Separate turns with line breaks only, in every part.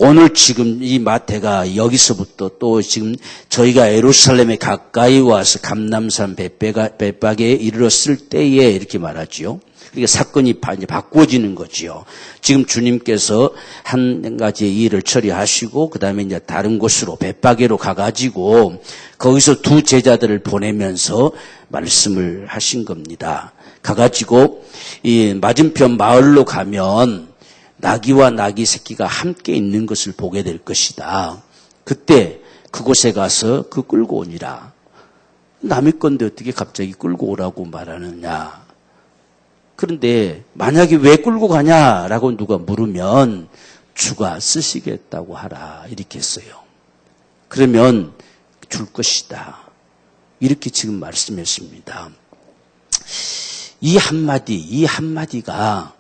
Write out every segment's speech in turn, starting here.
오늘 지금 이 마태가 여기서부터 또 지금 저희가 예루살렘에 가까이 와서 감람산 배박에 이르렀을 때에 이렇게 말하지요. 그러니까 사건이 이제 바꾸어지는 거지요. 지금 주님께서 한 가지의 일을 처리하시고 그다음에 이제 다른 곳으로 벳바게로 가가지고 거기서 두 제자들을 보내면서 말씀을 하신 겁니다. 가가지고 이 맞은편 마을로 가면 나귀와 나귀 새끼가 함께 있는 것을 보게 될 것이다. 그때 그곳에 가서 그 끌고 오니라. 남의 건데 어떻게 갑자기 끌고 오라고 말하느냐. 그런데 만약에 왜 끌고 가냐라고 누가 물으면 주가 쓰시겠다고 하라 이렇게 했어요. 그러면 줄 것이다. 이렇게 지금 말씀했습니다. 이 한마디가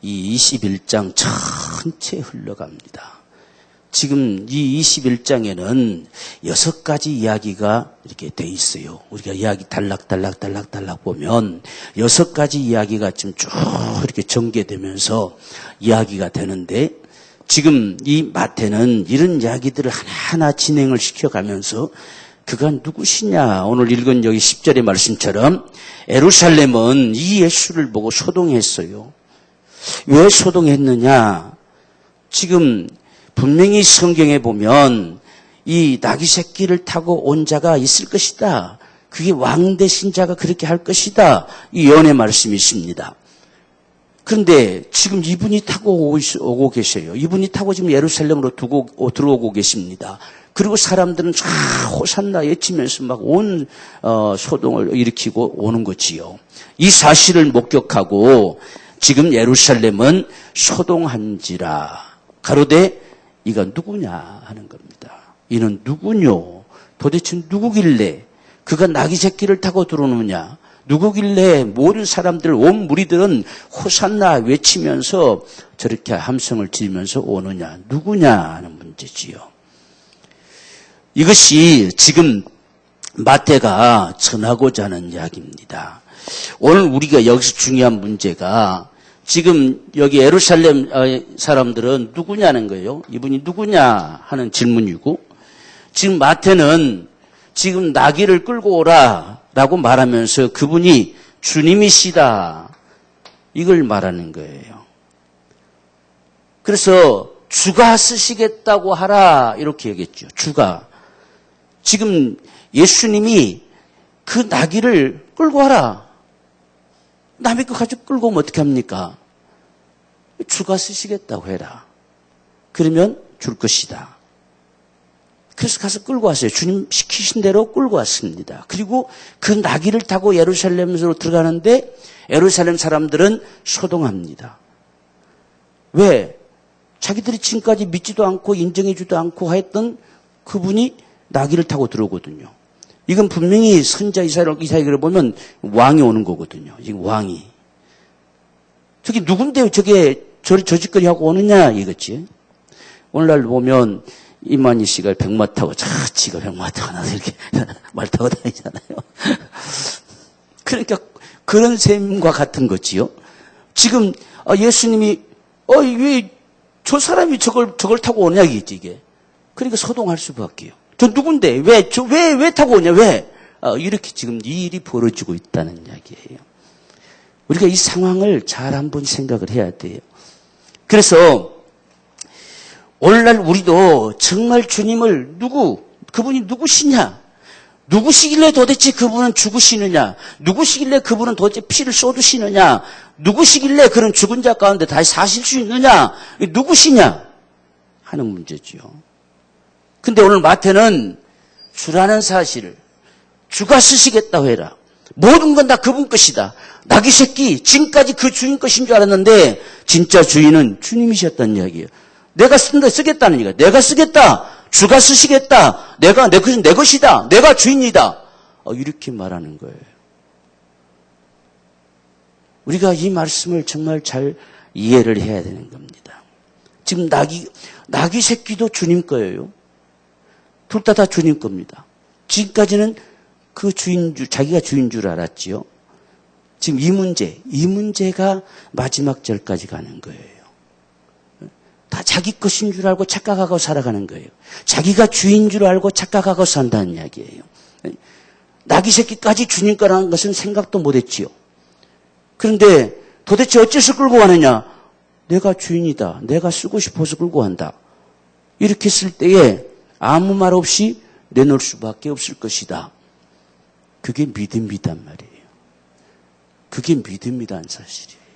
이 21장 전체에 흘러갑니다. 지금 이 21장에는 6가지 이야기가 이렇게 돼 있어요. 우리가 이야기 달락 보면 6가지 이야기가 지금 쭉 이렇게 전개되면서 이야기가 되는데 지금 이 마태는 이런 이야기들을 하나하나 진행을 시켜가면서 그가 누구시냐. 오늘 읽은 여기 10절의 말씀처럼 예루살렘은 이 예수를 보고 소동했어요. 왜 소동했느냐? 지금 분명히 성경에 보면 이 나귀 새끼를 타고 온 자가 있을 것이다. 그게 왕 되신 자가 그렇게 할 것이다. 이 예언의 말씀이 있습니다. 그런데 지금 이분이 타고 오고 계셔요. 이분이 타고 지금 예루살렘으로 들어오고 계십니다. 그리고 사람들은 호산나 외치면서 막 온 소동을 일으키고 오는 거지요. 이 사실을 목격하고 지금 예루살렘은 소동한지라. 가로되 이가 누구냐 하는 겁니다. 이는 누구뇨? 도대체 누구길래 그가 나귀 새끼를 타고 들어오느냐? 누구길래 모든 사람들 온 무리들은 호산나 외치면서 저렇게 함성을 지르면서 오느냐? 누구냐 하는 문제지요. 이것이 지금 마태가 전하고자 하는 이야기입니다. 오늘 우리가 여기서 중요한 문제가 지금 여기 예루살렘 사람들은 누구냐는 거예요. 이분이 누구냐 하는 질문이고 지금 마태는 지금 나귀를 끌고 오라라고 말하면서 그분이 주님이시다 이걸 말하는 거예요. 그래서 주가 쓰시겠다고 하라 이렇게 얘기했죠. 주가. 지금 예수님이 그 나귀를 끌고 와라. 남의 거 가지고 끌고 오면 어떻게 합니까? 주가 쓰시겠다고 해라. 그러면 줄 것이다. 그래서 가서 끌고 왔어요. 주님 시키신 대로 끌고 왔습니다. 그리고 그 나귀를 타고 예루살렘으로 들어가는데 예루살렘 사람들은 소동합니다. 왜? 자기들이 지금까지 믿지도 않고 인정해주지도 않고 했던 그분이 나귀를 타고 들어오거든요. 이건 분명히 선자 이사야를 보면 왕이 오는 거거든요. 지금 왕이. 저게 누군데 저게 저 짓거리 하고 오느냐 이거지. 오늘날 보면 이만희 씨가 백마 타고 지가 백마 타고 나서 이렇게 말 타고 다니잖아요. 그러니까 그런 셈과 같은 거지요. 지금 예수님이 왜 저 사람이 저걸 타고 오냐 이게. 그러니까 소동할 수밖에요. 저 누군데? 왜 타고 오냐? 왜? 이렇게 지금 이 일이 벌어지고 있다는 이야기예요. 우리가 이 상황을 잘 한번 생각을 해야 돼요. 그래서 오늘날 우리도 정말 주님을 그분이 누구시냐? 누구시길래 도대체 그분은 죽으시느냐? 누구시길래 그분은 도대체 피를 쏟으시느냐? 누구시길래 그런 죽은 자 가운데 다시 사실 수 있느냐? 누구시냐? 하는 문제지요. 근데 오늘 마태는 주라는 사실을 주가 쓰시겠다고 해라. 모든 건 다 그분 것이다. 나귀 새끼 지금까지 그 주인 것인 줄 알았는데 진짜 주인은 주님이셨다는 이야기예요. 내가 쓰겠다는 얘기야. 내가 쓰겠다. 주가 쓰시겠다. 내 것은 내 것이다. 내가 주인이다. 이렇게 말하는 거예요. 우리가 이 말씀을 정말 잘 이해를 해야 되는 겁니다. 지금 나귀 새끼도 주님 거예요. 둘 다 주님 겁니다. 지금까지는 그 자기가 주인 줄 알았지요. 지금 이 문제가 마지막 절까지 가는 거예요. 다 자기 것인 줄 알고 착각하고 살아가는 거예요. 자기가 주인 줄 알고 착각하고 산다는 이야기예요. 나귀 새끼까지 주님 거라는 것은 생각도 못했지요. 그런데 도대체 어째서 끌고 가느냐? 내가 주인이다. 내가 쓰고 싶어서 끌고 간다. 이렇게 했을 때에 아무 말 없이 내놓을 수밖에 없을 것이다. 그게 믿음이란 말이에요. 그게 믿음이란 사실이에요.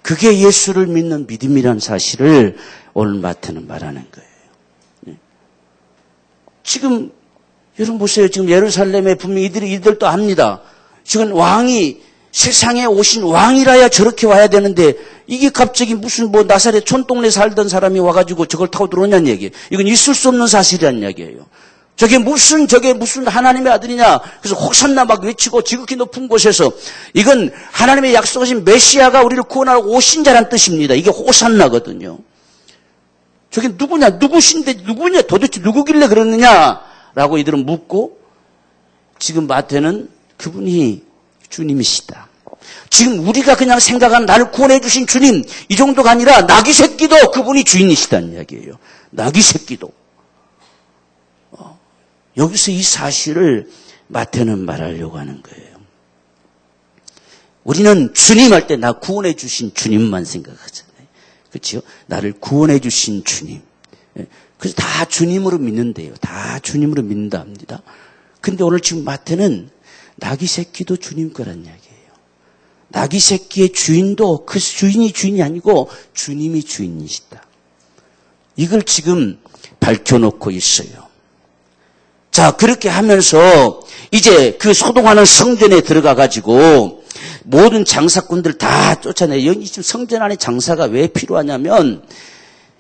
그게 예수를 믿는 믿음이란 사실을 오늘 마태는 말하는 거예요. 지금 여러분 보세요. 지금 예루살렘에 분명히 이들도 압니다. 지금 왕이 세상에 오신 왕이라야 저렇게 와야 되는데 이게 갑자기 무슨 뭐 나사렛 촌동네 살던 사람이 와가지고 저걸 타고 들어오냐는 얘기예요. 이건 있을 수 없는 사실이라는 얘기예요. 저게 무슨 하나님의 아들이냐. 그래서 호산나 막 외치고 지극히 높은 곳에서 이건 하나님의 약속하신 메시아가 우리를 구원하러 오신 자란 뜻입니다. 이게 호산나거든요. 저게 누구냐, 누구냐, 도대체 누구길래 그러느냐라고 이들은 묻고 지금 마태는 그분이 주님이시다. 지금 우리가 그냥 생각한 나를 구원해 주신 주님 이 정도가 아니라 나귀 새끼도 그분이 주인이시다는 이야기예요. 나귀 새끼도. 여기서 이 사실을 마태는 말하려고 하는 거예요. 우리는 주님 할 때 나 구원해 주신 주님만 생각하잖아요. 그렇죠? 나를 구원해 주신 주님. 그래서 다 주님으로 믿는데요. 다 주님으로 믿는다 합니다. 근데 오늘 지금 마태는 나귀 새끼도 주님 거란 이야기예요. 나귀 새끼의 주인도 그 주인이 주인이 아니고 주님이 주인이시다. 이걸 지금 밝혀놓고 있어요. 자, 그렇게 하면서 이제 그 소동하는 성전에 들어가가지고 모든 장사꾼들 다 쫓아내요. 여기 지금 성전 안에 장사가 왜 필요하냐면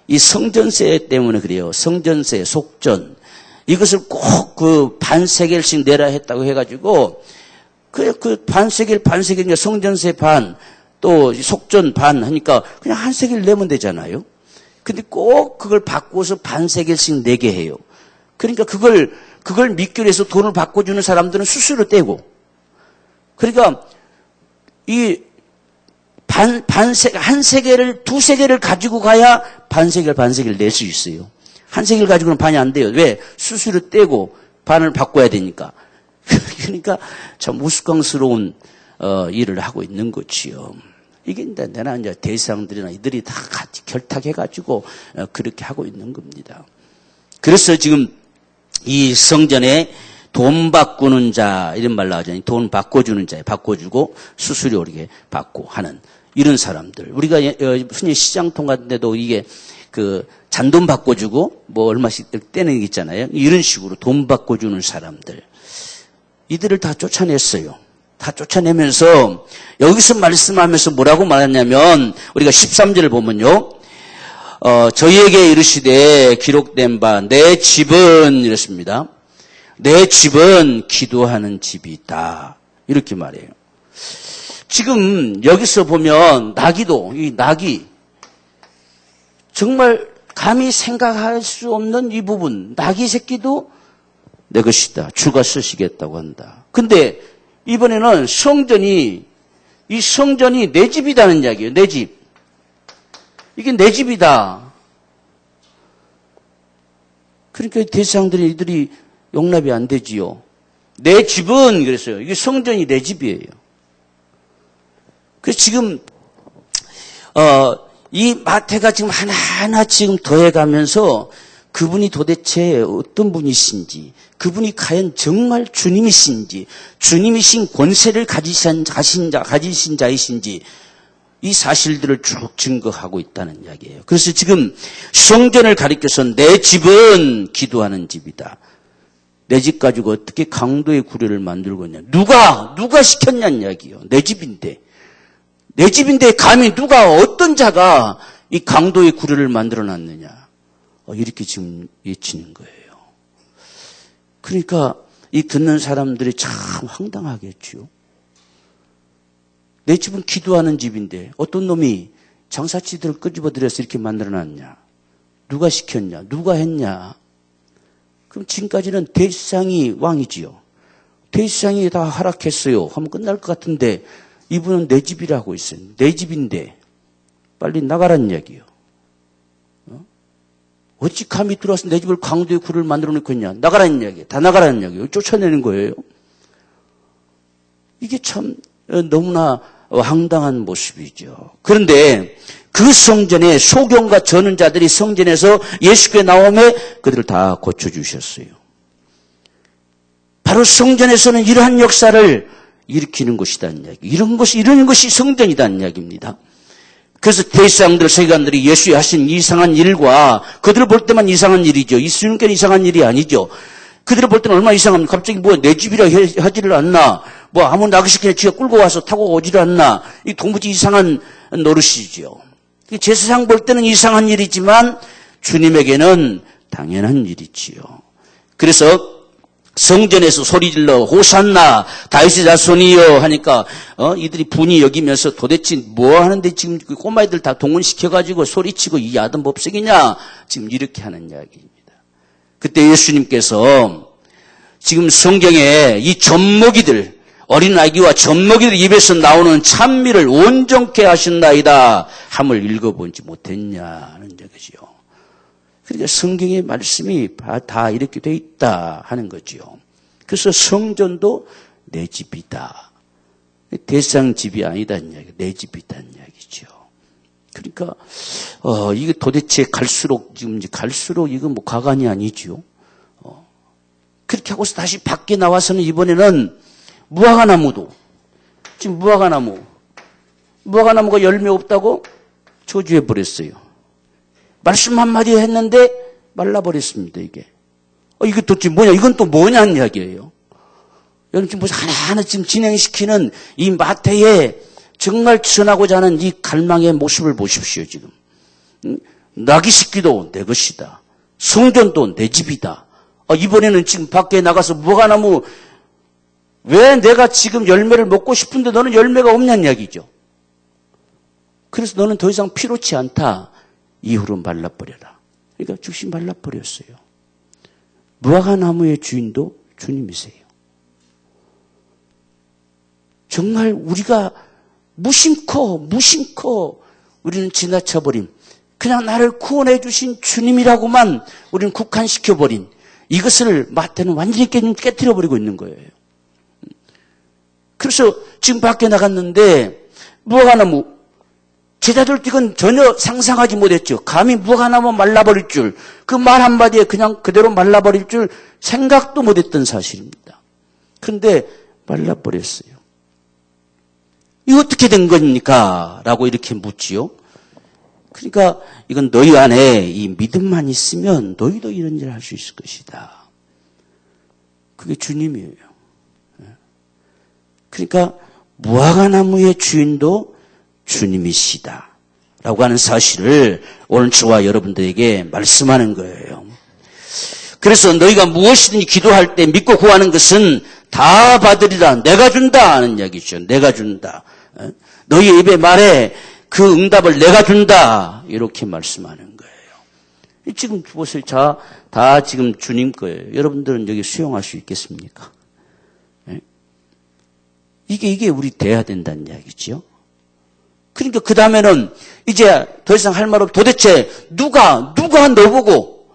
이 성전세 때문에 그래요. 성전세, 속전. 이것을 꼭 그 반세겔씩 내라 했다고 해가지고 그 반세겔, 성전세 반, 또 속전 반 하니까 그냥 한 세겔 내면 되잖아요. 근데 꼭 그걸 바꿔서 반세겔씩 내게 해요. 그러니까 그걸 믿기로 해서 돈을 바꿔주는 사람들은 수수료 떼고. 그러니까 이 한 세겔을, 두 세겔을 가지고 가야 반세겔 낼 수 있어요. 한 세겔 가지고는 반이 안 돼요. 왜? 수수료 떼고 반을 바꿔야 되니까. 그러니까 참 우스꽝스러운 일을 하고 있는 거지요. 이게 내나 이제 대상들이나 이들이 다 같이 결탁해가지고 그렇게 하고 있는 겁니다. 그래서 지금 이 성전에 돈 바꾸는 자 이런 말 나오잖아요. 돈 바꿔주는 자에 바꿔주고 수수료 이렇게 받고 하는 이런 사람들. 우리가 흔히 시장통 같은 데도 이게 그 잔돈 바꿔주고 뭐 얼마씩 떼는 게 있잖아요. 이런 식으로 돈 바꿔주는 사람들. 이들을 다 쫓아냈어요. 다 쫓아내면서 여기서 말씀하면서 뭐라고 말했냐면 우리가 13절을 보면요. 저희에게 이르시되 기록된 바 내 집은 이렇습니다. 내 집은 기도하는 집이다. 이렇게 말해요. 지금 여기서 보면 이 나귀 정말 감히 생각할 수 없는 이 부분 나귀 새끼도 내 것이다. 주가 쓰시겠다고 한다. 근데 이번에는 이 성전이 내 집이라는 이야기예요. 내 집. 이게 내 집이다. 그러니까 대상들이 이들이 용납이 안 되지요. 내 집은 그랬어요. 이게 성전이 내 집이에요. 그래서 지금 이 마태가 지금 하나하나 지금 더해가면서 그분이 도대체 어떤 분이신지, 그분이 과연 정말 주님이신지, 주님이신 권세를 가지신 자이신지 이 사실들을 쭉 증거하고 있다는 이야기예요. 그래서 지금 성전을 가리켜서 내 집은 기도하는 집이다. 내 집 가지고 어떻게 강도의 구례를 만들고 있냐. 누가 시켰냐는 이야기예요. 내 집인데 감히 어떤 자가 이 강도의 구례를 만들어 놨느냐. 이렇게 지금 외치는 거예요. 그러니까 이 듣는 사람들이 참 황당하겠죠. 내 집은 기도하는 집인데 어떤 놈이 장사치들을 끄집어들여서 이렇게 만들어놨냐. 누가 시켰냐. 누가 했냐. 그럼 지금까지는 대지상이 왕이지요. 대지상이 다 허락했어요. 하면 끝날 것 같은데 이분은 내 집이라고 있어요. 내 집인데 빨리 나가라는 얘기요. 어찌 감히 들어와서 내 집을 강도의 굴을 만들어 놓고 있냐. 나가라는 이야기. 다 나가라는 이야기. 쫓아내는 거예요. 이게 참 너무나 황당한 모습이죠. 그런데 그 성전에 소경과 전원자들이 성전에서 예수께 나오매 그들을 다 고쳐주셨어요. 바로 성전에서는 이러한 역사를 일으키는 것이다는 이야기. 이런 것이 성전이다는 이야기입니다. 그래서 대사장들, 세관들이 예수의 하신 이상한 일과 그들을 볼 때만 이상한 일이죠. 이스라엘께는 이상한 일이 아니죠. 그들을 볼 때는 얼마나 이상합니까? 갑자기 내 집이라 하지를 않나? 아무 나그시키나 지가 끌고 와서 타고 오지를 않나? 이 도무지 이상한 노릇이죠. 제사장 볼 때는 이상한 일이지만 주님에게는 당연한 일이지요. 그래서 성전에서 소리질러 호산나 다윗의 자손이여 하니까 이들이 분이 여기면서 도대체 뭐 하는데 지금 그 꼬마애들 다 동원시켜가지고 소리치고 이 야단 법석이냐 지금 이렇게 하는 이야기입니다. 그때 예수님께서 지금 성경에 이 젖먹이들 어린아기와 젖먹이들 입에서 나오는 찬미를 온전케 하신나이다 함을 읽어보지 못했냐는 얘기죠. 그러니까 성경의 말씀이 다 이렇게 돼 있다 하는 거죠. 그래서 성전도 내 집이다. 대상 집이 아니다는 이야기, 내 집이다는 이야기죠. 그러니까 이게 도대체 갈수록 이건 가관이 아니죠. 그렇게 하고서 다시 밖에 나와서는 이번에는 무화과나무도 지금 무화과나무가 열매 없다고 저주해 버렸어요. 말씀 한마디 했는데 말라버렸습니다, 이게. 이게 도대체 뭐냐, 이건 또 뭐냐는 이야기예요. 여러분 지금 하나하나 지금 진행시키는 이 마태의 정말 전하고자 하는 이 갈망의 모습을 보십시오, 지금. 나귀 새끼도 내 것이다. 성전도 내 집이다. 이번에는 지금 밖에 나가서 무화과나무 왜 내가 지금 열매를 먹고 싶은데 너는 열매가 없냐는 이야기죠. 그래서 너는 더 이상 필요치 않다. 이후로 말라버려라. 그러니까 즉시 말라버렸어요. 무화과나무의 주인도 주님이세요. 정말 우리가 무심코 우리는 지나쳐버린 그냥 나를 구원해 주신 주님이라고만 우리는 국한시켜버린 이것을 마태는 완전히 깨뜨려버리고 있는 거예요. 그래서 지금 밖에 나갔는데 무화과나무 제자들도 이건 전혀 상상하지 못했죠. 감히 무화과나무 말라버릴 줄, 그 말 한마디에 그냥 그대로 말라버릴 줄 생각도 못했던 사실입니다. 그런데 말라버렸어요. 이거 어떻게 된 겁니까? 라고 이렇게 묻지요. 그러니까 이건 너희 안에 이 믿음만 있으면 너희도 이런 일을 할 수 있을 것이다. 그게 주님이에요. 그러니까 무화과나무의 주인도 주님이시다 라고 하는 사실을 오늘 저와 여러분들에게 말씀하는 거예요. 그래서 너희가 무엇이든지 기도할 때 믿고 구하는 것은 다 받으리라. 내가 준다 하는 이야기죠. 내가 준다. 너희 입의 말에 그 응답을 내가 준다. 이렇게 말씀하는 거예요. 지금 보세요. 다 지금 주님 거예요. 여러분들은 여기 수용할 수 있겠습니까? 이게 우리 돼야 된다는 이야기죠. 그러니까 그 다음에는 이제 더 이상 할 말 없고 도대체 누가 너보고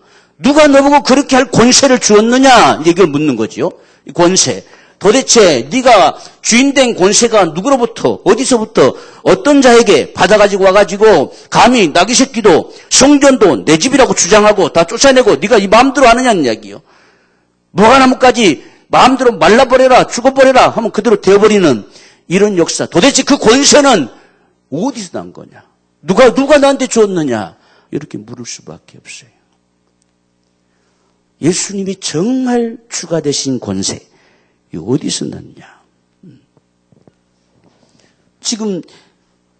그렇게 할 권세를 주었느냐 이걸 묻는 거죠. 권세. 도대체 네가 주인된 권세가 누구로부터 어디서부터 어떤 자에게 받아가지고 와가지고 감히 나귀 새끼도 성전도 내 집이라고 주장하고 다 쫓아내고 네가 이 마음대로 하느냐는 이야기요. 무화과나무까지 마음대로 말라버려라 죽어버려라 하면 그대로 되어버리는 이런 역사. 도대체 그 권세는 어디서 난 거냐? 누가 나한테 줬느냐? 이렇게 물을 수밖에 없어요. 예수님이 정말 주가 되신 권세, 이 어디서 났냐? 지금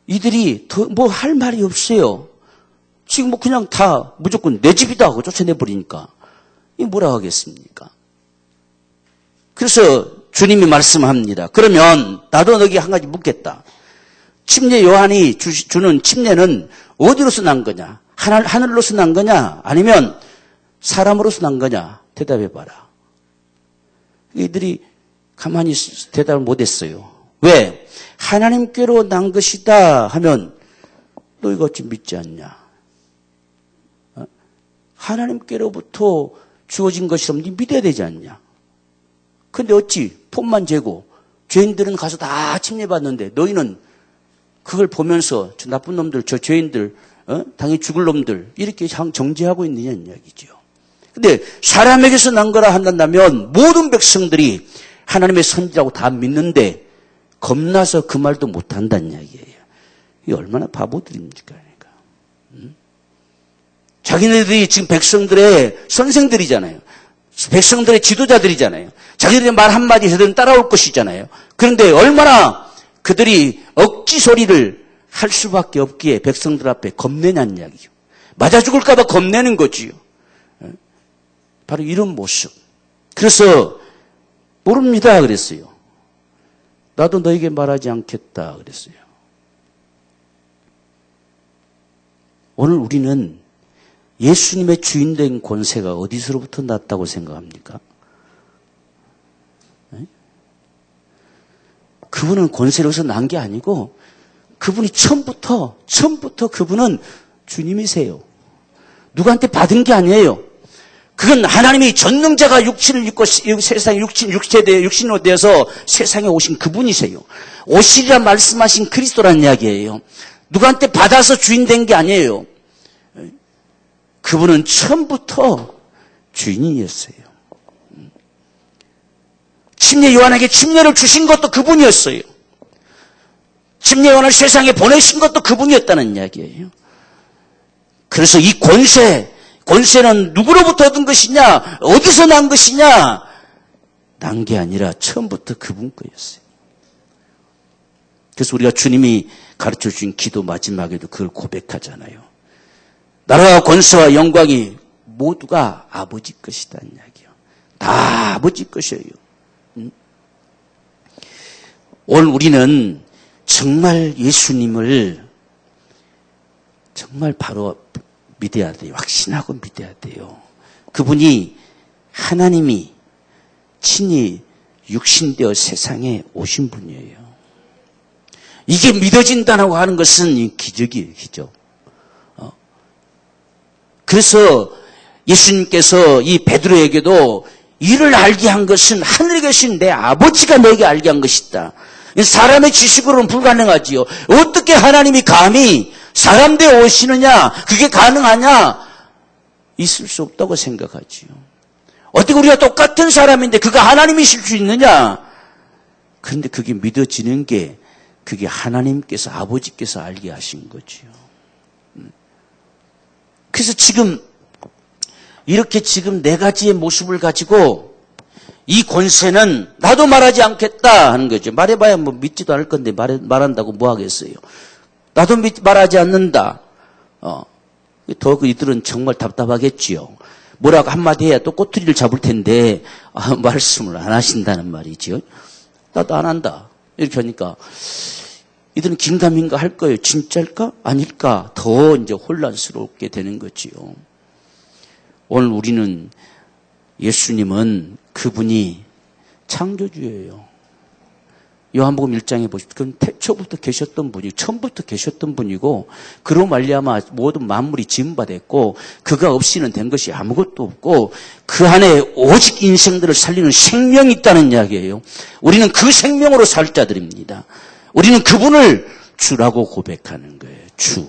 이들이 뭐 할 말이 없어요. 지금 그냥 다 무조건 내 집이다 하고 쫓아내버리니까 이 뭐라 하겠습니까? 그래서 주님이 말씀합니다. 그러면 나도 너에게 한 가지 묻겠다. 침례 요한이 주는 침례는 어디로서 난 거냐? 하늘로서 난 거냐? 아니면 사람으로서 난 거냐? 대답해봐라. 이들이 가만히 대답을 못했어요. 왜? 하나님께로 난 것이다 하면 너 이거 어찌 믿지 않냐? 하나님께로부터 주어진 것이라면 네 믿어야 되지 않냐. 근데 어찌 폼만 재고 죄인들은 가서 다 침례받는데 너희는 그걸 보면서 저 나쁜 놈들, 저 죄인들, 당연히 죽을 놈들 이렇게 정죄하고 있느냐 이야기죠. 근데 사람에게서 난 거라 한다면 모든 백성들이 하나님의 선지라고 다 믿는데 겁나서 그 말도 못한다는 이야기예요. 이게 얼마나 바보들입니까? 그러니까. 자기네들이 지금 백성들의 선생들이잖아요. 백성들의 지도자들이잖아요. 자기들의 말 한마디 저들은 따라올 것이잖아요. 그런데 얼마나 그들이 억지 소리를 할 수밖에 없기에 백성들 앞에 겁내냐는 이야기죠. 맞아 죽을까 봐 겁내는 거지요. 바로 이런 모습. 그래서 모릅니다 그랬어요. 나도 너에게 말하지 않겠다 그랬어요. 오늘 우리는 예수님의 주인된 권세가 어디서부터 났다고 생각합니까? 그분은 권세로서 난 게 아니고 그분이 처음부터 그분은 주님이세요. 누구한테 받은 게 아니에요. 그건 하나님이 전능자가 육신을 입고 세상에 육신으로 되어서 세상에 오신 그분이세요. 오시리라 말씀하신 그리스도라는 이야기예요. 누구한테 받아서 주인 된 게 아니에요. 그분은 처음부터 주인이었어요. 침례 요한에게 침례를 주신 것도 그분이었어요. 침례 요한을 세상에 보내신 것도 그분이었다는 이야기예요. 그래서 이 권세는 누구로부터 얻은 것이냐, 어디서 난 것이냐, 난 게 아니라 처음부터 그분 거였어요. 그래서 우리가 주님이 가르쳐 주신 기도 마지막에도 그걸 고백하잖아요. 나라와 권세와 영광이 모두가 아버지 것이다는 이야기요. 다 아버지 것이에요. 오늘 우리는 정말 예수님을 정말 바로 믿어야 돼요. 확신하고 믿어야 돼요. 그분이 하나님이 친히 육신되어 세상에 오신 분이에요. 이게 믿어진다고 하는 것은 기적이에요. 기적. 그래서 예수님께서 이 베드로에게도 이를 알게 한 것은 하늘에 계신 내 아버지가 너에게 알게 한 것이다. 사람의 지식으로는 불가능하지요. 어떻게 하나님이 감히 사람 되어 오시느냐? 그게 가능하냐? 있을 수 없다고 생각하지요. 어떻게 우리가 똑같은 사람인데 그가 하나님이실 수 있느냐? 그런데 그게 믿어지는 게 그게 하나님께서 아버지께서 알게 하신 거지요. 그래서 지금 이렇게 지금 네 가지의 모습을 가지고 이 권세는 나도 말하지 않겠다 하는 거죠. 말해봐야 뭐 믿지도 않을 건데 말한다고 뭐 하겠어요. 나도 말하지 않는다. 더 이들은 정말 답답하겠지요. 뭐라고 한마디 해야 또 꼬투리를 잡을 텐데 말씀을 안 하신다는 말이죠. 나도 안 한다. 이렇게 하니까 이들은 긴가민가 할 거예요. 진짜일까? 아닐까? 더 이제 혼란스럽게 되는 거지요. 오늘 우리는 예수님은 그분이 창조주예요. 요한복음 1장에 보시면 그건 태초부터 계셨던 분이고 처음부터 계셨던 분이고 그로 말미암아 모든 만물이 지은 바 됐고 그가 없이는 된 것이 아무것도 없고 그 안에 오직 인생들을 살리는 생명이 있다는 이야기예요. 우리는 그 생명으로 살 자들입니다. 우리는 그분을 주라고 고백하는 거예요. 주.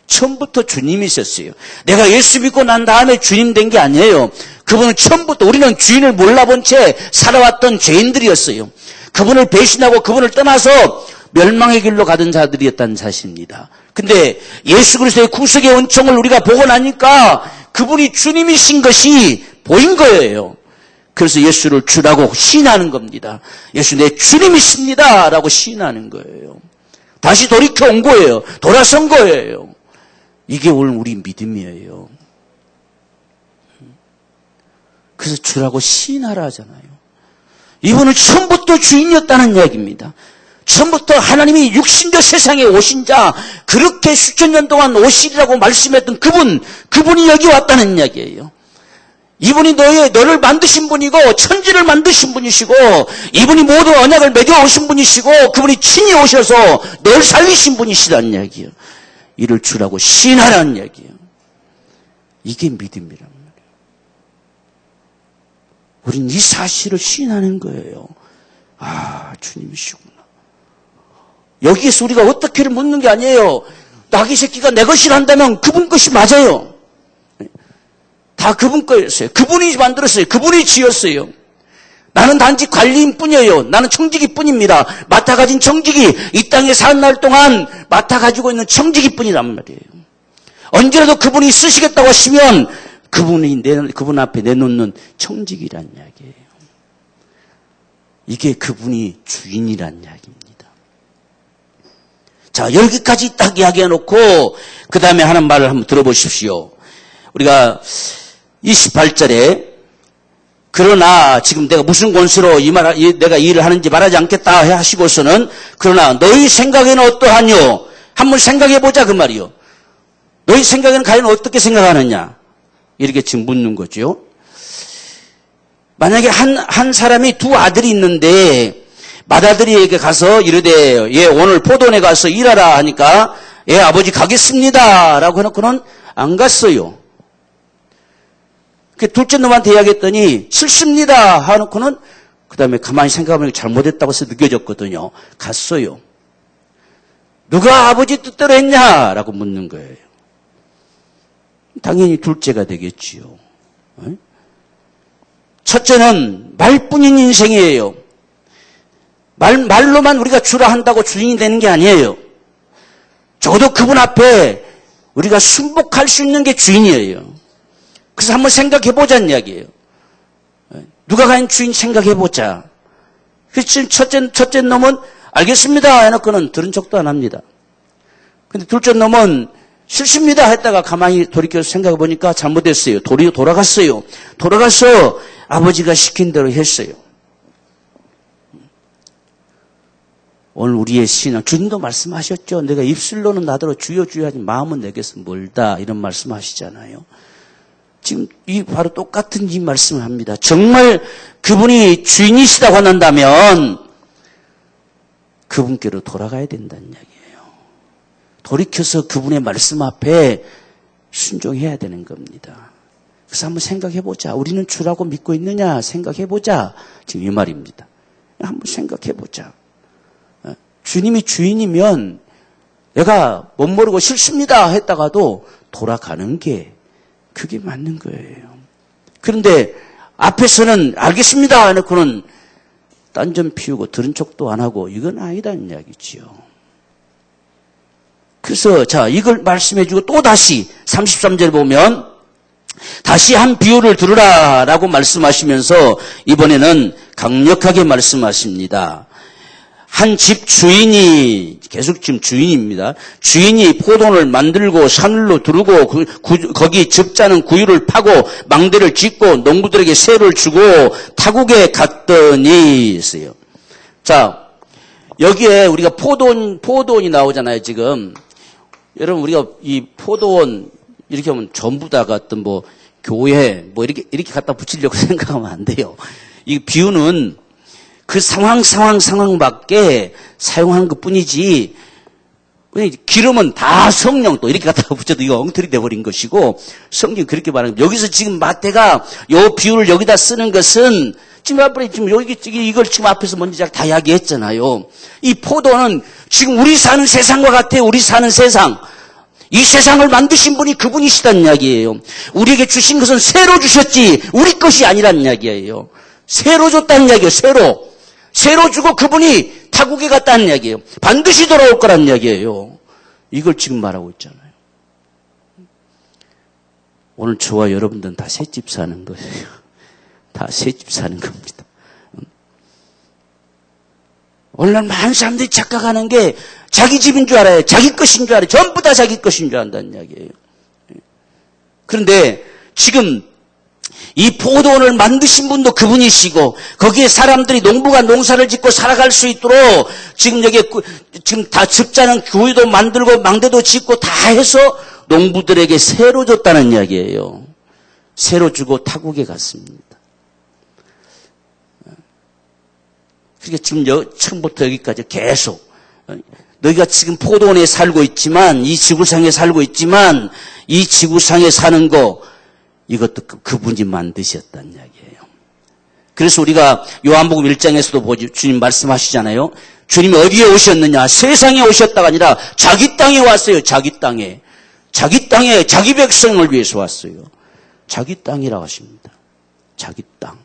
처음부터 주님이셨어요. 내가 예수 믿고 난 다음에 주님 된 게 아니에요. 그분은 처음부터 우리는 주인을 몰라본 채 살아왔던 죄인들이었어요. 그분을 배신하고 그분을 떠나서 멸망의 길로 가던 자들이었다는 사실입니다. 근데 예수 그리스도의 구속의 은총을 우리가 보고 나니까 그분이 주님이신 것이 보인 거예요. 그래서 예수를 주라고 시인하는 겁니다. 예수 내 주님이십니다 라고 시인하는 거예요. 다시 돌이켜 온 거예요. 돌아선 거예요. 이게 오늘 우리 믿음이에요. 그래서 주라고 시인하라 하잖아요. 이분은 처음부터 주인이었다는 이야기입니다. 처음부터 하나님이 육신되어 세상에 오신 자, 그렇게 수천 년 동안 오시리라고 말씀했던 그분이 여기 왔다는 이야기예요. 이분이 너를 만드신 분이고 천지를 만드신 분이시고 이분이 모든 언약을 맺어 오신 분이시고 그분이 친히 오셔서 널 살리신 분이시라는 이야기예요. 이를 주라고 시인하라는 이야기예요. 이게 믿음이란 말이에요. 우린 이 사실을 시인하는 거예요. 아, 주님이시구나. 여기에서 우리가 어떻게를 묻는 게 아니에요. 나귀 새끼가 내 것이라 한다면 그분 것이 맞아요. 다 그분 거였어요. 그분이 만들었어요. 그분이 지었어요. 나는 단지 관리인 뿐이에요. 나는 청지기 뿐입니다. 맡아 가진 청지기, 이 땅에 사는 날 동안 맡아 가지고 있는 청지기 뿐이란 말이에요. 언제라도 그분이 쓰시겠다고 하시면 그분 앞에 내놓는 청지기란 이야기예요. 이게 그분이 주인이란 이야기입니다. 자, 여기까지 딱 이야기해 놓고 그 다음에 하는 말을 한번 들어보십시오. 우리가 28절에 그러나 지금 내가 무슨 권세로 내가 이 일을 하는지 말하지 않겠다 하시고서는 그러나 너희 생각에는 어떠하뇨? 한번 생각해 보자 그 말이요. 너희 생각에는 과연 어떻게 생각하느냐? 이렇게 지금 묻는 거죠. 만약에 한 사람이 두 아들이 있는데 맏아들이에게 가서 이르되 예 오늘 포도원에 가서 일하라 하니까 예 아버지 가겠습니다 라고 해놓고는 안 갔어요. 둘째 놈한테 이야기했더니 싫습니다 하놓고는 그 다음에 가만히 생각하면 잘못했다고 해서 느껴졌거든요. 갔어요. 누가 아버지 뜻대로 했냐라고 묻는 거예요. 당연히 둘째가 되겠지요. 첫째는 말뿐인 인생이에요. 말로만 우리가 주라 한다고 주인이 되는 게 아니에요. 적어도 그분 앞에 우리가 순복할 수 있는 게 주인이에요. 그래서 한번 생각해보자는 이야기예요. 누가 과연 주인 생각해보자. 그래서 첫째 놈은 알겠습니다 해놓고는 들은 척도 안 합니다. 근데 둘째 놈은 싫습니다 했다가 가만히 돌이켜서 생각해보니까 잘못했어요. 돌아갔어요. 돌아가서 아버지가 시킨 대로 했어요. 오늘 우리의 신앙, 주님도 말씀하셨죠. 내가 입술로는 나더러 주여 주여 하지 마음은 내게서 멀다 이런 말씀하시잖아요. 지금 바로 똑같은 이 말씀을 합니다. 정말 그분이 주인이시다고 한다면 그분께로 돌아가야 된다는 이야기예요. 돌이켜서 그분의 말씀 앞에 순종해야 되는 겁니다. 그래서 한번 생각해보자. 우리는 주라고 믿고 있느냐 생각해보자. 지금 이 말입니다. 한번 생각해보자. 주님이 주인이면 내가 못 모르고 싫습니다 했다가도 돌아가는 게 그게 맞는 거예요. 그런데 앞에서는 알겠습니다 해놓고는 딴전 피우고 들은 척도 안 하고 이건 아니다는 이야기지요. 그래서 자 이걸 말씀해주고 또 다시 33절 보면 다시 한 비유를 들으라 라고 말씀하시면서 이번에는 강력하게 말씀하십니다. 한 집 주인이 계속 지금 주인입니다. 주인이 포도원을 만들고 산으로 두르고 거기 즙자는 구유를 파고 망대를 짓고 농부들에게 세를 주고 타국에 갔더니 있어요. 자 여기에 우리가 포도원이 나오잖아요. 지금 여러분 우리가 이 포도원 이렇게 하면 전부 다가 어떤 뭐 교회 뭐 이렇게 갖다 붙이려고 생각하면 안 돼요. 이 비유는 그 상황밖에 사용한 것 뿐이지, 기름은 다 성령 또 이렇게 갖다가 붙여도 이거 엉터리 돼버린 것이고, 성경이 그렇게 말하는 거예요. 여기서 지금 마태가 요 비유를 여기다 쓰는 것은, 지금 이걸 지금 앞에서 먼저 다 이야기했잖아요. 이 포도는 지금 우리 사는 세상과 같아요. 우리 사는 세상. 이 세상을 만드신 분이 그분이시다는 이야기예요. 우리에게 주신 것은 새로 주셨지, 우리 것이 아니라는 이야기예요. 새로 줬다는 이야기예요, 새로 주고 그분이 타국에 갔다는 이야기예요. 반드시 돌아올 거라는 이야기예요. 이걸 지금 말하고 있잖아요. 오늘 저와 여러분들은 다 새집 사는 거예요. 다 새집 사는 겁니다. 오늘날 많은 사람들이 착각하는 게 자기 집인 줄 알아요. 자기 것인 줄 알아요. 전부 다 자기 것인 줄 안다는 이야기예요. 그런데 지금 이 포도원을 만드신 분도 그분이시고 거기에 사람들이 농부가 농사를 짓고 살아갈 수 있도록 지금 지금 다 즙자는 구유도 만들고 망대도 짓고 다 해서 농부들에게 새로 줬다는 이야기예요. 새로 주고 타국에 갔습니다. 그러니까 지금 처음부터 여기까지 계속 너희가 지금 포도원에 살고 있지만 이 지구상에 살고 있지만 이 지구상에 사는 거 이것도 그분이 만드셨다는 이야기예요. 그래서 우리가 요한복음 1장에서도 주님 말씀하시잖아요. 주님이 어디에 오셨느냐? 세상에 오셨다가 아니라 자기 땅에 왔어요. 자기 땅에. 자기 땅에 자기 백성을 위해서 왔어요. 자기 땅이라고 하십니다. 자기 땅.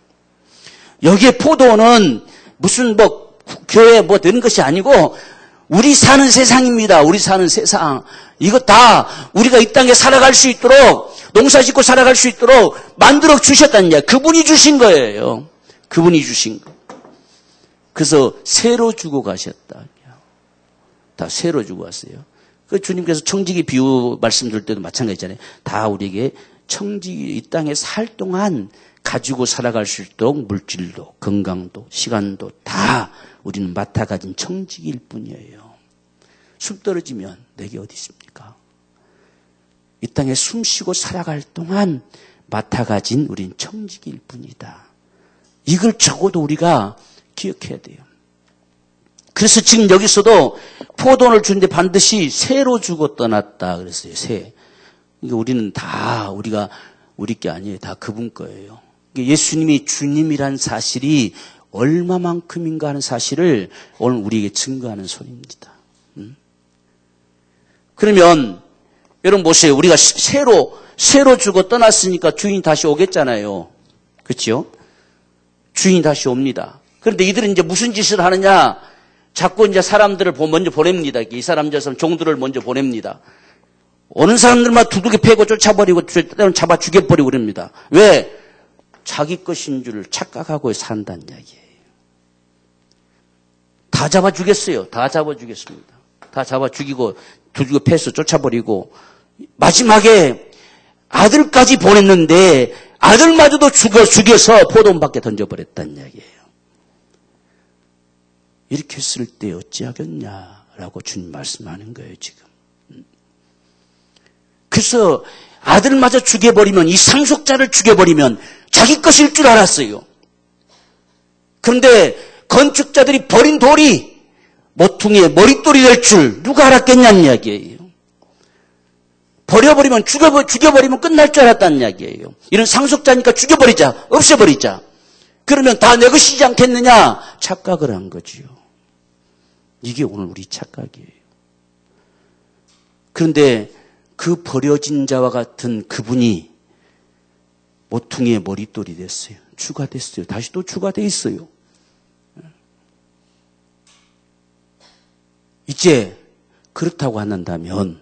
여기에 포도는 무슨 교회 되는 것이 아니고 우리 사는 세상입니다. 우리 사는 세상. 이거 다 우리가 이 땅에 살아갈 수 있도록 농사 짓고 살아갈 수 있도록 만들어 주셨다는 이야기. 그분이 주신 거예요. 그분이 주신 거. 그래서 새로 주고 가셨다. 다 새로 주고 왔어요. 그 주님께서 청지기 비유 말씀드릴 때도 마찬가지잖아요. 다 우리에게 청지기 이 땅에 살 동안 가지고 살아갈 수 있도록 물질도 건강도 시간도 다 우리는 맡아 가진 청지기일 뿐이에요. 숨 떨어지면 내게 어디 있습니까? 이 땅에 숨 쉬고 살아갈 동안 맡아 가진 우린 청지기일 뿐이다. 이걸 적어도 우리가 기억해야 돼요. 그래서 지금 여기서도 포도원을 주는데 반드시 새로 주고 떠났다 그랬어요. 새. 그러니까 우리는 다 우리 게 아니에요. 다 그분 거예요. 예수님이 주님이란 사실이 얼마만큼인가 하는 사실을 오늘 우리에게 증거하는 소리입니다. 그러면 여러분 보세요. 우리가 새로 주고 떠났으니까 주인이 다시 오겠잖아요. 그렇죠? 주인이 다시 옵니다. 그런데 이들은 이제 무슨 짓을 하느냐? 자꾸 이제 사람들을 먼저 보냅니다. 이 사람 저 사람 종들을 먼저 보냅니다. 오는 사람들만 두둑이 패고 쫓아버리고 때로는 잡아 죽여버리고 그럽니다. 왜? 자기 것인 줄 착각하고 산다는 이야기예요. 다 잡아 죽였어요. 다 잡아 죽였습니다. 다 잡아 죽이고 두둑이 패서 쫓아버리고 마지막에 아들까지 보냈는데 아들마저도 죽여서 포도원 밖에 던져버렸다는 이야기예요. 이렇게 했을 때 어찌하겠냐라고 주님 말씀하는 거예요, 지금. 그래서 아들마저 죽여버리면, 이 상속자를 죽여버리면 자기 것일 줄 알았어요. 그런데 건축자들이 버린 돌이 모퉁이의 머릿돌이 될 줄 누가 알았겠냐는 이야기예요. 버려버리면, 죽여버리면 끝날 줄 알았다는 이야기예요. 이런 상속자니까 죽여버리자, 없애버리자. 그러면 다 내 것이지 않겠느냐? 착각을 한 거지요. 이게 오늘 우리 착각이에요. 그런데 그 버려진 자와 같은 그분이 모퉁이의 머릿돌이 됐어요. 추가됐어요. 다시 또 추가돼 있어요. 이제 그렇다고 한다면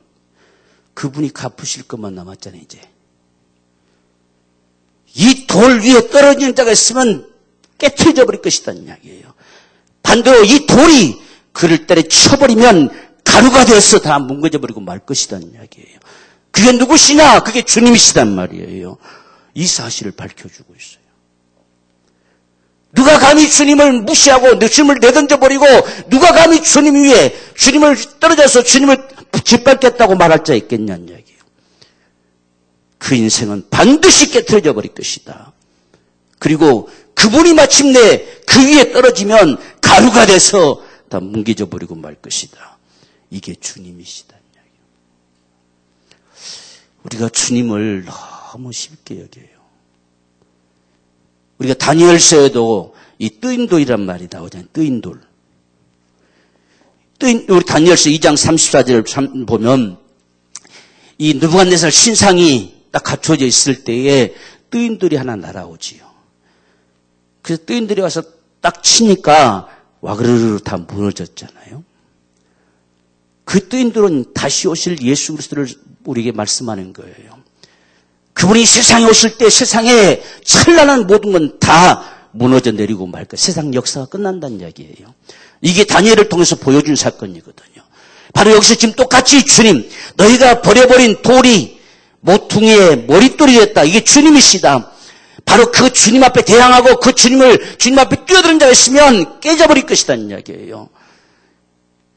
그분이 갚으실 것만 남았잖아요. 이제 이 돌 위에 떨어지는 자가 있으면 깨트려져 버릴 것이라는 이야기예요. 반대로 이 돌이 그를 때려쳐버리면 가루가 돼서 다 뭉개져 버리고 말 것이라는 이야기예요. 그게 누구시냐? 그게 주님이시단 말이에요. 이 사실을 밝혀주고 있어요. 누가 감히 주님을 무시하고 주님을 내던져 버리고 누가 감히 주님 위에 주님을 떨어져서 주님을 짓밟겠다고 말할 자 있겠냐는 이야기예요. 그 인생은 반드시 깨트려져 버릴 것이다. 그리고 그분이 마침내 그 위에 떨어지면 가루가 돼서 다 뭉개져 버리고 말 것이다. 이게 주님이시다. 우리가 주님을 너무 쉽게 여겨요. 우리가 다니엘서에도 이 뜨인 돌이란 말이 나오잖아요. 뜨인 돌. 우리 다니엘서 2장 34절을 보면 이 느부갓네살 신상이 딱 갖춰져 있을 때에 뜨인 돌이 하나 날아오지요. 그래서 뜨인 돌이 와서 딱 치니까 와그르르 다 무너졌잖아요. 그 뜨인 돌은 다시 오실 예수 그리스도를 우리에게 말씀하는 거예요. 그분이 세상에 오실 때 세상에 찬란한 모든 건 다 무너져 내리고 말 거예요. 세상 역사가 끝난다는 이야기예요. 이게 다니엘을 통해서 보여준 사건이거든요. 바로 여기서 지금 똑같이 주님, 너희가 버려버린 돌이 모퉁이의 머릿돌이 됐다. 이게 주님이시다. 바로 그 주님 앞에 대항하고 그 주님을 주님 앞에 뛰어드는 자가 있으면 깨져버릴 것이라는 이야기예요.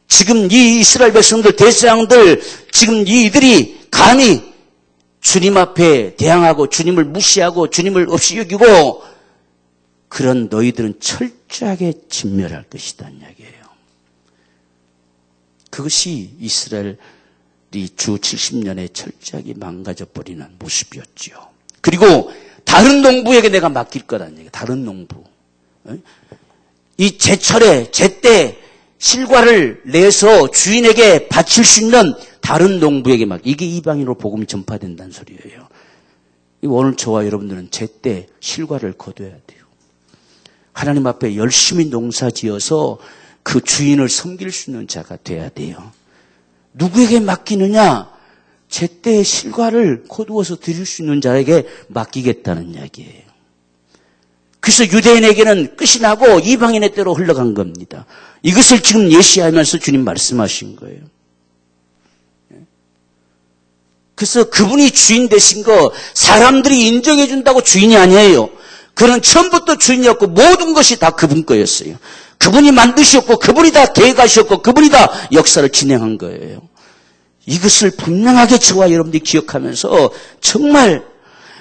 지금 이 이스라엘 백성들, 대제사장들, 지금 이들이 감히 주님 앞에 대항하고 주님을 무시하고 주님을 없이 여기고 그런 너희들은 철저하게 진멸할 것이라는 이야기예요. 그것이 이스라엘이 주 70년에 철저하게 망가져 버리는 모습이었지요. 그리고 다른 농부에게 내가 맡길 거라는 얘기예요. 다른 농부. 이 제철에 제때 실과를 내서 주인에게 바칠 수 있는 다른 농부에게 이게 이방인으로 복음이 전파된다는 소리예요. 오늘 저와 여러분들은 제때 실과를 거둬야 돼요. 하나님 앞에 열심히 농사지어서 그 주인을 섬길 수 있는 자가 돼야 돼요. 누구에게 맡기느냐? 제때 실과를 거두어서 드릴 수 있는 자에게 맡기겠다는 이야기예요. 그래서 유대인에게는 끝이 나고 이방인의 때로 흘러간 겁니다. 이것을 지금 예시하면서 주님 말씀하신 거예요. 그래서 그분이 주인 되신 거 사람들이 인정해 준다고 주인이 아니에요. 그는 처음부터 주인이었고 모든 것이 다 그분 거였어요. 그분이 만드셨고 그분이 다 계획하셨고 그분이 다 역사를 진행한 거예요. 이것을 분명하게 저와 여러분들이 기억하면서 정말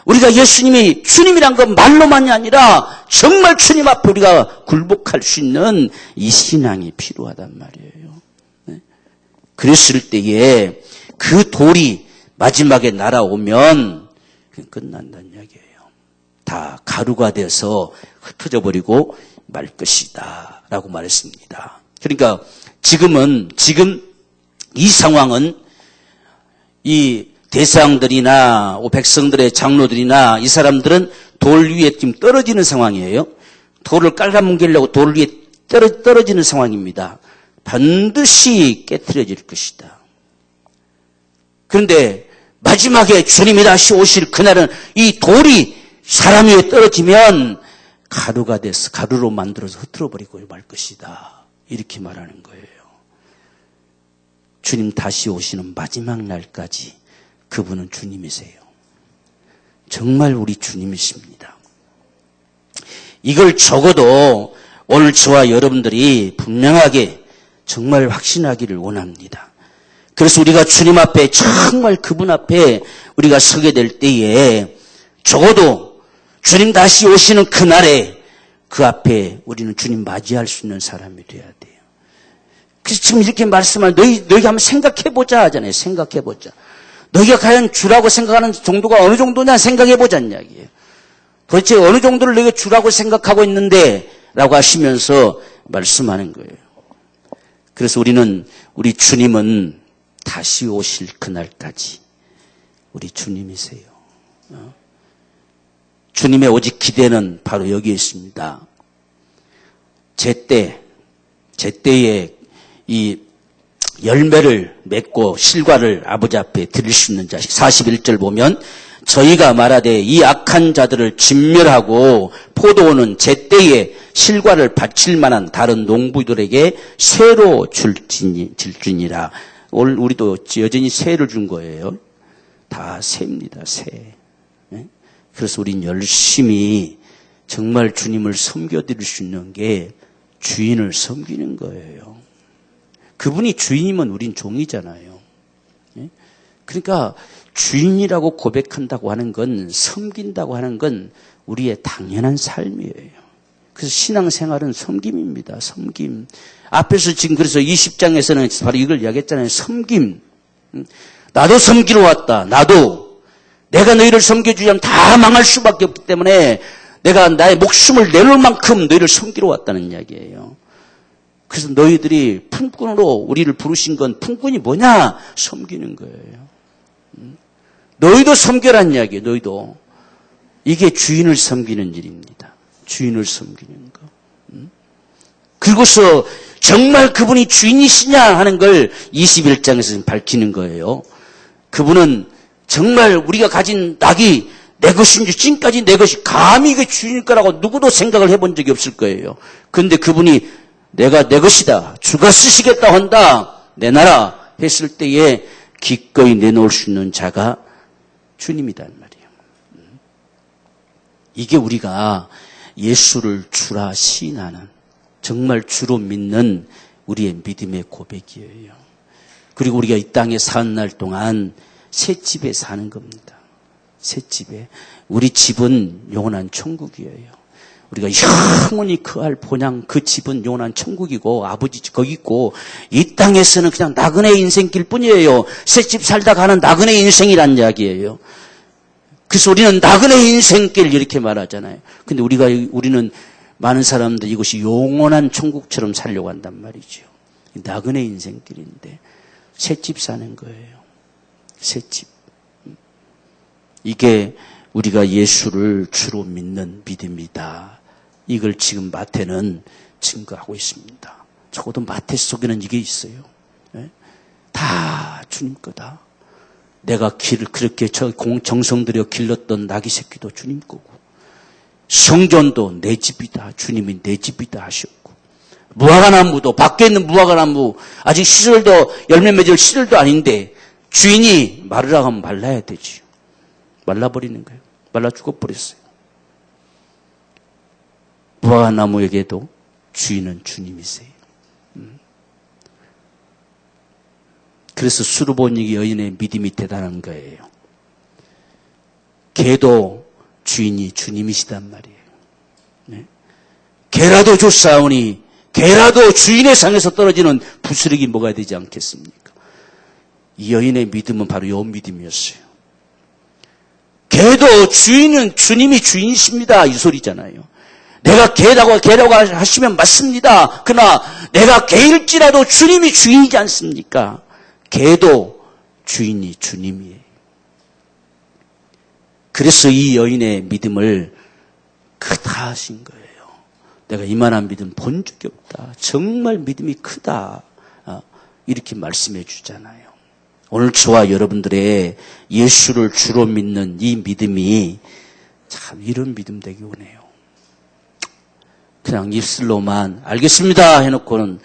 우리가 예수님이 주님이란 건 말로만이 아니라 정말 주님 앞에 우리가 굴복할 수 있는 이 신앙이 필요하단 말이에요. 그랬을 때에 그 돌이 마지막에 날아오면 끝난다는 이야기예요. 다 가루가 돼서 흩어져 버리고 말 것이다 라고 말했습니다. 그러니까 지금 이 상황은 이 대상들이나 백성들의 장로들이나 이 사람들은 돌 위에 지금 떨어지는 상황이에요. 돌을 깔아뭉개려고 돌 위에 떨어지는 상황입니다. 반드시 깨트려질 것이다. 그런데 마지막에 주님이 다시 오실 그날은 이 돌이 사람 위에 떨어지면 가루가 돼서 가루로 만들어서 흩어버리고 말 것이다. 이렇게 말하는 거예요. 주님 다시 오시는 마지막 날까지 그분은 주님이세요. 정말 우리 주님이십니다. 이걸 적어도 오늘 저와 여러분들이 분명하게 정말 확신하기를 원합니다. 그래서 우리가 주님 앞에 정말 그분 앞에 우리가 서게 될 때에 적어도 주님 다시 오시는 그날에 그 앞에 우리는 주님 맞이할 수 있는 사람이 돼야 돼요. 그래서 지금 이렇게 말씀을 너희가 한번 생각해보자 하잖아요. 생각해보자. 너희가 과연 주라고 생각하는 정도가 어느 정도냐 생각해보자는 이야기예요. 도대체 어느 정도를 너희가 주라고 생각하고 있는데 라고 하시면서 말씀하는 거예요. 그래서 우리 주님은 다시 오실 그날까지 우리 주님이세요. 주님의 오직 기대는 바로 여기에 있습니다. 제때에 이 열매를 맺고 실과를 아버지 앞에 드릴 수 있는 자식. 41절 보면 저희가 말하되 이 악한 자들을 진멸하고 포도원은 제때에 실과를 바칠 만한 다른 농부들에게 새로 줄지니라. 오늘 우리도 여전히 새를 준 거예요. 다 새입니다. 새. 그래서 우린 열심히 정말 주님을 섬겨드릴 수 있는 게 주인을 섬기는 거예요. 그분이 주인이면 우린 종이잖아요. 그러니까 주인이라고 고백한다고 하는 건, 섬긴다고 하는 건 우리의 당연한 삶이에요. 그래서 신앙생활은 섬김입니다. 섬김. 앞에서 지금 그래서 20장에서는 바로 이걸 이야기했잖아요. 섬김. 나도 섬기러 왔다. 내가 너희를 섬겨주지 않으면 다 망할 수밖에 없기 때문에 내가 나의 목숨을 내놓을 만큼 너희를 섬기러 왔다는 이야기예요. 그래서 너희들이 품꾼으로 우리를 부르신 건 품꾼이 뭐냐? 섬기는 거예요. 너희도 섬겨란 이야기예요. 너희도. 이게 주인을 섬기는 일입니다. 주인을 섬기는 거. 그리고서 정말 그분이 주인이시냐 하는 걸 21장에서 밝히는 거예요. 그분은 정말 우리가 가진 낙이 내 것인지 지금까지 내 것이 감히 이게 주인일 거라고 누구도 생각을 해본 적이 없을 거예요. 그런데 그분이 내가 내 것이다. 주가 쓰시겠다 한다. 내놔라 했을 때에 기꺼이 내놓을 수 있는 자가 주님이란 말이에요. 이게 우리가 예수를 주라 시인하는 정말 주로 믿는 우리의 믿음의 고백이에요. 그리고 우리가 이 땅에 사는 날 동안 새 집에 사는 겁니다. 새 집에. 우리 집은 영원한 천국이에요. 우리가 영원히 거할 본향 그 집은 영원한 천국이고 아버지 집 거기 있고 이 땅에서는 그냥 나그네 인생길 뿐이에요. 새 집 살다 가는 나그네 인생이란 이야기예요. 그래서 우리는 나그네 인생길 이렇게 말하잖아요. 근데 우리는 많은 사람들 이것이 영원한 천국처럼 살려고 한단 말이죠. 나그네 인생길인데 셋집 사는 거예요. 셋집. 이게 우리가 예수를 주로 믿는 믿음이다. 이걸 지금 마태는 증거하고 있습니다. 적어도 마태 속에는 이게 있어요. 다 주님 거다. 내가 길을 그렇게 정성 들여 길렀던 나귀 새끼도 주님 거고, 성전도 내 집이다. 주님이 내 집이다 하셨고, 무화과나무도 밖에 있는 무화과나무 아직 시절도 열매 맺을 시절도 아닌데 주인이 마르라고 하면 말라야 되지. 말라버리는 거예요. 말라 죽어버렸어요. 무화과나무에게도 주인은 주님이세요. 그래서 수르보니기 여인의 믿음이 대단한 거예요. 개도 주인이 주님이시단 말이에요. 네? 개라도 쫓아오니 개라도 주인의 상에서 떨어지는 부스러기 먹어야 되지 않겠습니까? 이 여인의 믿음은 바로 요 믿음이었어요. 개도 주인은 주님이 주인이십니다. 이 소리잖아요. 내가 개라고 하시면 맞습니다. 그러나 내가 개일지라도 주님이 주인이지 않습니까? 개도 주인이 주님이에요. 그래서 이 여인의 믿음을 크다 하신 거예요. 내가 이만한 믿음 본 적이 없다. 정말 믿음이 크다. 이렇게 말씀해 주잖아요. 오늘 저와 여러분들의 예수를 주로 믿는 이 믿음이 참 이런 믿음 되기 원해요. 그냥 입술로만 알겠습니다 해놓고는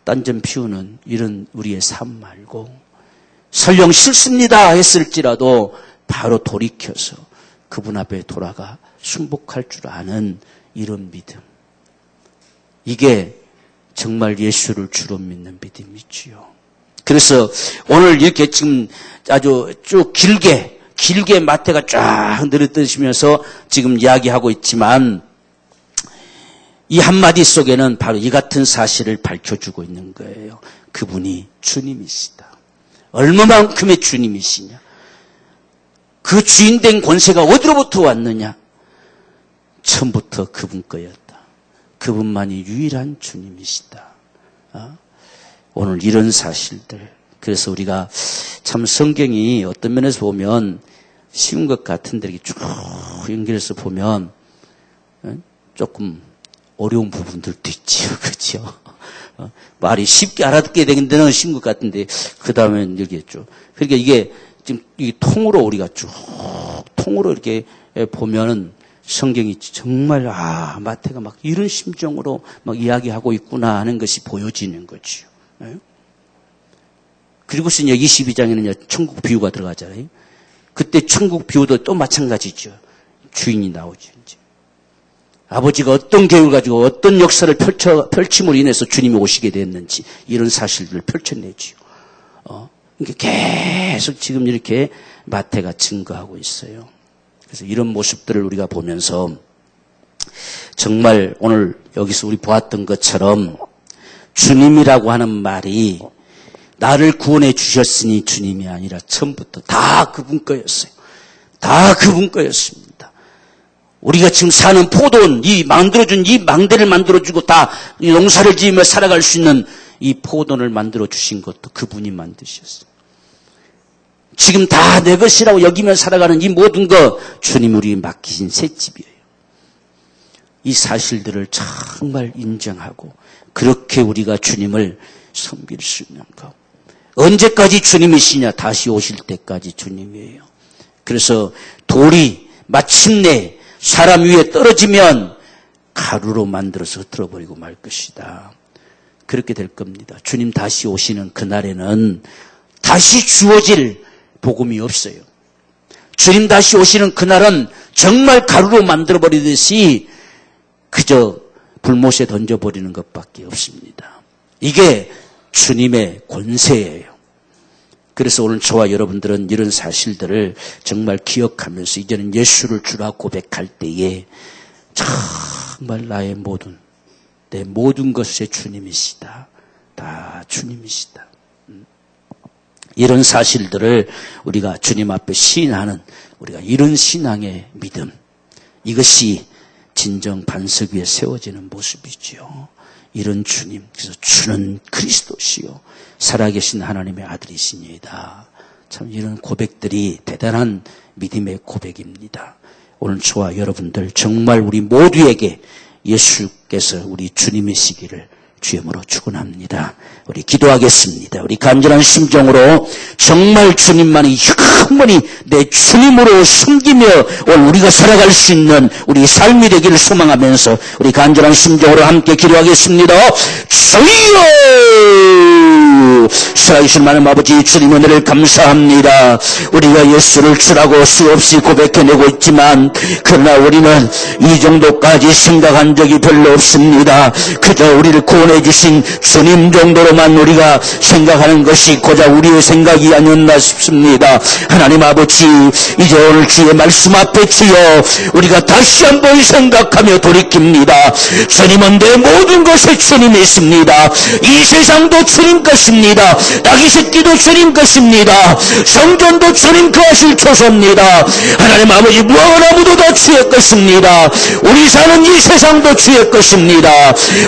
딴전 피우는 이런 우리의 삶 말고, 설령 싫습니다 했을지라도 바로 돌이켜서 그분 앞에 돌아가 순복할 줄 아는 이런 믿음. 이게 정말 예수를 주로 믿는 믿음이지요. 그래서 오늘 이렇게 지금 아주 쭉 길게 마태가 쫙 늘어뜨시면서 지금 이야기하고 있지만, 이 한마디 속에는 바로 이 같은 사실을 밝혀주고 있는 거예요. 그분이 주님이시다. 얼마만큼의 주님이시냐. 그 주인된 권세가 어디로부터 왔느냐. 처음부터 그분 거였다. 그분만이 유일한 주님이시다. 오늘 이런 사실들. 그래서 우리가 참 성경이 어떤 면에서 보면 쉬운 것 같은데 이렇게 쭉 연결해서 보면 조금 어려운 부분들도 있지요. 그렇죠? 말이 쉽게 알아듣게 되는 데는 쉬운 것 같은데 그 다음엔 여기겠죠. 그러니까 이게 지금 이 통으로 우리가 쭉 통으로 이렇게 보면은 성경이 정말 마태가 막 이런 심정으로 막 이야기하고 있구나 하는 것이 보여지는 거죠. 그리고서 이제 22장에는 천국 비유가 들어가잖아요. 그때 천국 비유도 또 마찬가지죠. 주인이 나오죠. 이제. 아버지가 어떤 계획을 가지고 어떤 역사를 펼침으로 인해서 주님이 오시게 됐는지 이런 사실들을 펼쳐내죠. 그러니까 계속 지금 이렇게 마태가 증거하고 있어요. 그래서 이런 모습들을 우리가 보면서 정말 오늘 여기서 우리 보았던 것처럼 주님이라고 하는 말이 나를 구원해 주셨으니 주님이 아니라 처음부터 다 그분 거였어요. 다 그분 거였습니다. 우리가 지금 사는 포도원, 이 만들어준 이 망대를 만들어주고 다 농사를 지으며 살아갈 수 있는 이 포도원을 만들어주신 것도 그분이 만드셨어요. 지금 다 내 것이라고 여기며 살아가는 이 모든 것 주님 우리 맡기신 새 집이에요. 이 사실들을 정말 인정하고 그렇게 우리가 주님을 섬길 수 있는 것. 언제까지 주님이시냐? 다시 오실 때까지 주님이에요. 그래서 돌이 마침내 사람 위에 떨어지면 가루로 만들어서 흩어버리고 말 것이다. 그렇게 될 겁니다. 주님 다시 오시는 그날에는 다시 주어질 복음이 없어요. 주님 다시 오시는 그날은 정말 가루로 만들어버리듯이 그저 불못에 던져버리는 것밖에 없습니다. 이게 주님의 권세예요. 그래서 오늘 저와 여러분들은 이런 사실들을 정말 기억하면서 이제는 예수를 주라 고백할 때에 정말 나의 모든, 내 모든 것의 주님이시다. 다 주님이시다. 이런 사실들을 우리가 주님 앞에 시인하는 우리가 이런 신앙의 믿음, 이것이 진정 반석 위에 세워지는 모습이지요. 이런 주님, 그래서 주는 그리스도시요 살아계신 하나님의 아들이시니이다. 참 이런 고백들이 대단한 믿음의 고백입니다. 오늘 저와 여러분들 정말 우리 모두에게 예수께서 우리 주님이시기를 주님으로 축원합니다. 우리 기도하겠습니다. 우리 간절한 심정으로 정말 주님만이 영원히 내 주님으로 숨기며 오늘 우리가 살아갈 수 있는 우리 삶이 되기를 소망하면서 우리 간절한 심정으로 함께 기도하겠습니다. 주여! 살아계신 하나님 아버지 주님 은혜를 감사합니다. 우리가 예수를 주라고 수없이 고백해내고 있지만 그러나 우리는 이 정도까지 생각한 적이 별로 없습니다. 그저 우리를 구원해 주신 주님 정도로만 우리가 생각하는 것이 고작 우리의 생각이 아니었나 싶습니다. 하나님 아버지 이제 오늘 주의 말씀 앞에 주여 우리가 다시 한번 생각하며 돌이킵니다. 주님은 내 모든 것에 주님이 있습니다. 이 세상도 주님 것입니다. 아기 새끼도 주님 것입니다. 성전도 주님 거하실 초소입니다. 하나님 아버지 무화과나무도 다 주의 것입니다. 우리 사는 이 세상도 주의 것입니다.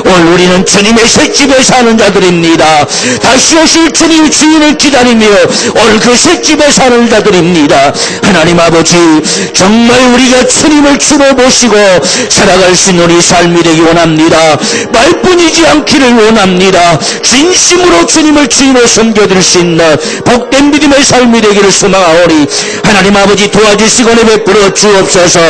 오늘 우리는 주님의 셋집에 사는 자들입니다. 다시 오실 주님 주인을 기다리며 오늘 그 셋집에 사는 자들입니다. 하나님 아버지 정말 우리가 주님을 주로 모시고 살아갈 수 있는 우리 삶이 되기 원합니다. 말뿐이지 않기를 원합니다. 진심으로 주님을 주인으로 섬겨드릴 수 있는 복된 믿음의 삶이 되기를 소망하오니 하나님 아버지 도와주시고 은혜 베풀어 주옵소서.